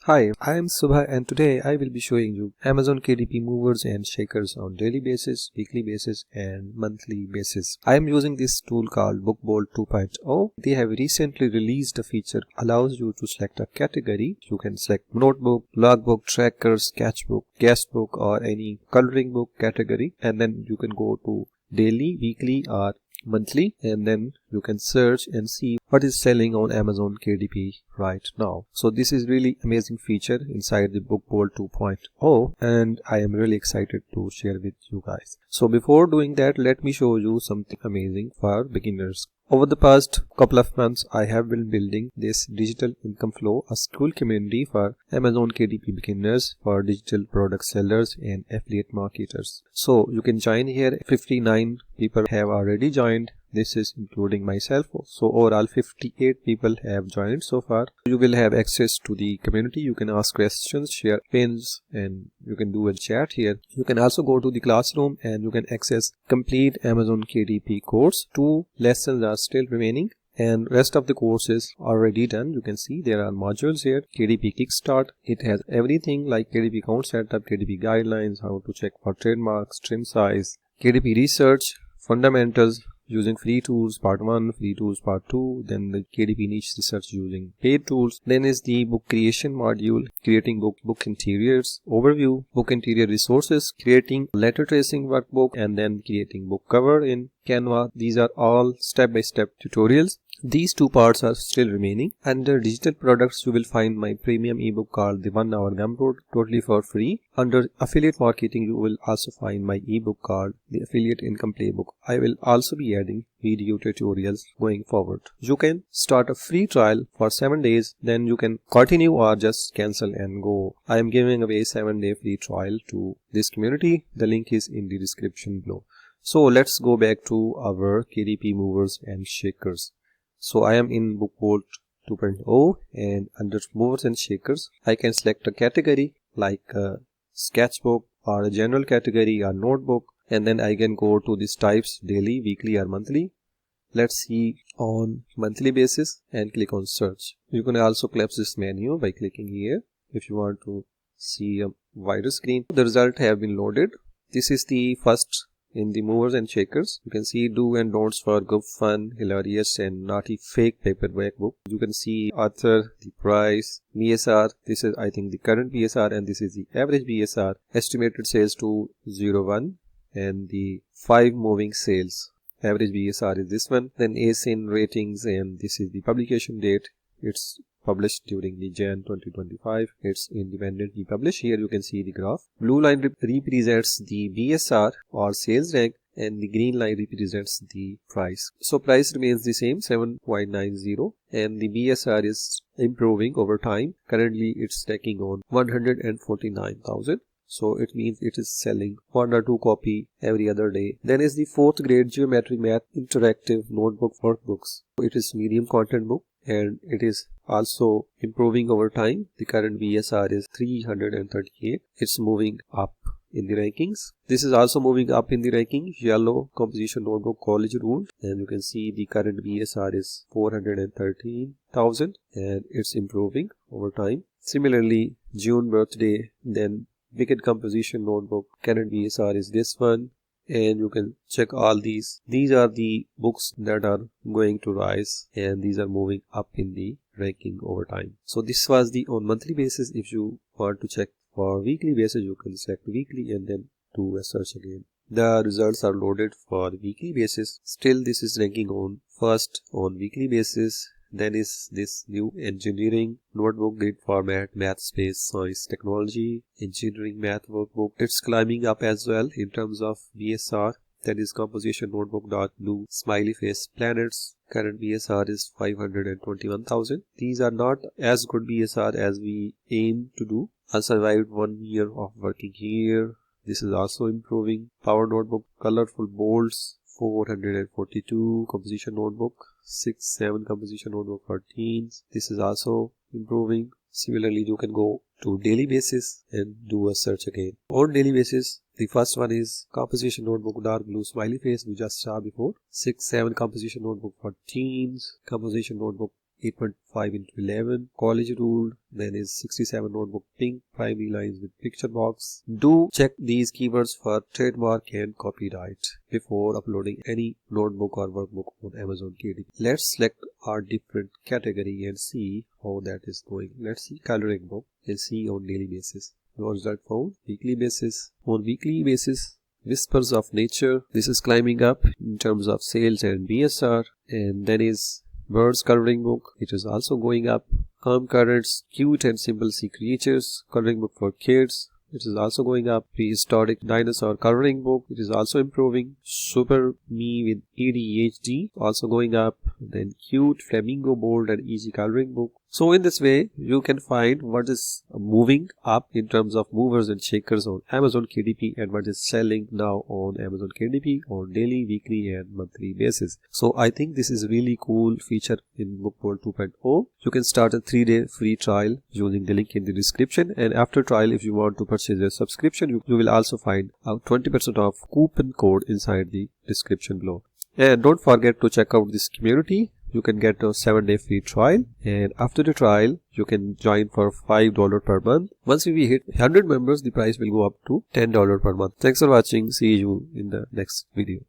Hi, I am Subha and today I will be showing you Amazon KDP movers and shakers on daily basis, weekly basis and monthly basis. I am using this tool called Bookbolt 2.0. They have recently released a feature allows you to select a category. You can select notebook, logbook, tracker, sketchbook, guest book or any coloring book category, and then you can go to daily, weekly or monthly, and then you can search and see what is selling on Amazon KDP right now. So this is really amazing feature inside the Bookbolt 2.0 and I am really excited to share with you guys. So before doing that, let me show you something amazing for beginners. Over the past couple of months, I have been building this digital income flow, a school community for Amazon KDP beginners, for digital product sellers and affiliate marketers. So you can join here. 59 people have already joined. This is including myself. So overall 58 people have joined so far. You will have access to the community. You can ask questions, share pins, and you can do a chat here. You can also go to the classroom and you can access complete Amazon KDP course. 2 lessons are still remaining and rest of the course is already done. You can see there are modules here. KDP Kickstart, it has everything like KDP account setup, KDP guidelines, how to check for trademarks, trim size, KDP research, fundamentals using free tools part 1, free tools part 2, then the KDP niche research using paid tools, then is the book creation module, creating book interiors, overview, book interior resources, creating letter tracing workbook, and then creating book cover in Canva. These are all step-by-step tutorials. These 2 parts are still remaining. Under digital products, you will find my premium ebook called the 1 Hour Gumroad, totally for free. Under affiliate marketing, you will also find my ebook called the Affiliate Income Playbook. I will also be adding video tutorials going forward. You can start a free trial for 7 days, then you can continue or just cancel and go. I am giving away 7-day free trial to this community. The link is in the description below. So let's go back to our KDP movers and shakers. So I am in Bookbolt 2.0 and under movers and shakers, I can select a category like a sketchbook or a general category or notebook, and then I can go to these types daily, weekly or monthly. Let's see on monthly basis and click on search. You can also collapse this menu by clicking here if you want to see a wider screen. The result have been loaded. This is the first in the movers and shakers. You can see do and don'ts for good, fun, hilarious and naughty fake paperback book. You can see author, the price, BSR. This is I think the current BSR and this is the average BSR. Estimated sales to 01 and the 5 moving sales. Average BSR is this one. Then ASIN ratings and this is the publication date. It's published during the Jan 2025. It's independently published. Here you can see the graph. Blue line represents the BSR or sales rank and the green line represents the price. So price remains the same 7.90 and the BSR is improving over time. Currently it's stacking on 149,000. So it means it is selling 1 or 2 copy every other day. Then is the 4th grade geometry math interactive notebook workbooks. It is medium content book and it is also improving over time. The current BSR is 338. It's moving up in the rankings. This is also moving up in the ranking. Yellow composition notebook college ruled, and you can see the current BSR is 413,000 and it's improving over time. Similarly, June birthday, then Wicked composition notebook, current BSR is this one, and you can check all these. These are the books that are going to rise and these are moving up in the ranking over time. So this was the on monthly basis. If you want to check for weekly basis, you can select weekly and then do a search again. The results are loaded for weekly basis. Still this is ranking on first on weekly basis. Then is this new engineering notebook, grid format, math, space, science, technology, engineering math workbook. It's climbing up as well in terms of BSR. That is composition notebook dark blue smiley face planets. Current BSR is 521,000. These are not as good BSR as we aim to do. I survived 1 year of working here. This is also improving. Power notebook, colorful bolts, 442. Composition notebook 6-7, composition notebook for teens. This is also improving. Similarly, you can go to daily basis and do a search again. On daily basis, the first one is composition notebook dark blue smiley face we just saw before. 6-7 composition notebook for teens. Composition notebook 8.5 into 11, college ruled, then is 67 notebook pink, primary lines with picture box. Do check these keywords for trademark and copyright before uploading any notebook or workbook on Amazon KDP. Let's select our different category and see how that is going. Let's see coloring book and see on daily basis. No result found. Weekly basis. On weekly basis, Whispers of Nature. This is climbing up in terms of sales and BSR. And then is Birds coloring book. It is also going up. Calm Currents, Cute and Simple Sea Creatures coloring book for kids. It is also going up. Prehistoric Dinosaur coloring book. It is also improving. Super Me with ADHD also going up. Then Cute Flamingo Bold and Easy coloring book. So in this way, you can find what is moving up in terms of movers and shakers on Amazon KDP and what is selling now on Amazon KDP on daily, weekly and monthly basis. So I think this is a really cool feature in Bookbolt 2.0. You can start a 3-day free trial using the link in the description, and after trial, if you want to purchase a subscription, you will also find a 20% off coupon code inside the description below. And don't forget to check out this community. You can get a 7-day free trial, and after the trial you can join for $5 per month. Once we hit 100 members, the price will go up to $10 per month. Thanks for watching. See you in the next video.